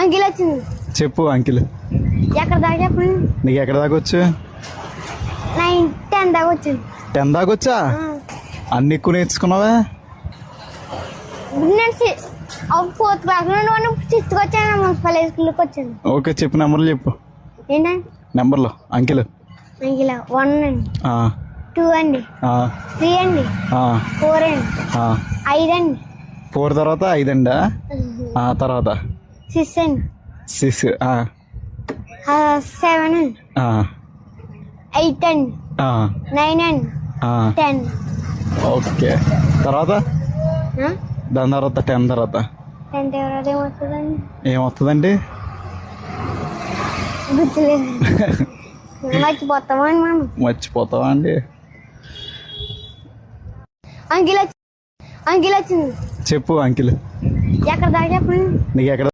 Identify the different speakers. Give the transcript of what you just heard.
Speaker 1: Uncle వచ్చింది.
Speaker 2: చెప్పు uncle.
Speaker 1: ఎక్కడ దాకా చెప్పండి.
Speaker 2: నీకు ఎక్కడ దాకా వచ్చు?
Speaker 1: 9, 10 దాకా వచ్చింది.
Speaker 2: 10 దాకా వచ్చా? అన్ని ఎక్కువ నేర్చుకున్నావా?
Speaker 1: నేను 4th క్లాస్ నుండి 6th వచ్చాను. మున్సిపల్ హై స్కూల్కి వచ్చాను.
Speaker 2: ఓకే చెప్పు, నెంబర్లు చెప్పు.
Speaker 1: ఏంటండి
Speaker 2: నెంబర్లు అంకిల్.
Speaker 1: అంకిల్ 1 అండి, 2 అండి, 3 అండి, 4 అండి, 5 అండి.
Speaker 2: 4 తర్వాత 5 అండి. తర్వాత
Speaker 1: 6 అండి,
Speaker 2: 6.
Speaker 1: 7 అండి, 8 అండి, 9 అండి, 10.
Speaker 2: ఓకే. తర్వాత దాని తర్వాత 10 తర్వాత
Speaker 1: 10 తర్వాత ఏమొస్తుందండి?
Speaker 2: ఏమొస్తుందండి?
Speaker 1: గుర్తులేదు. మర్చిపోతామండి మనం.
Speaker 2: మర్చిపోతావా అండి?
Speaker 1: అంకిల్ వచ్చింది.
Speaker 2: చెప్పు అంకిల్.
Speaker 1: ఎక్కడ దాకా చెప్పండి.
Speaker 2: నీకు ఎక్కడ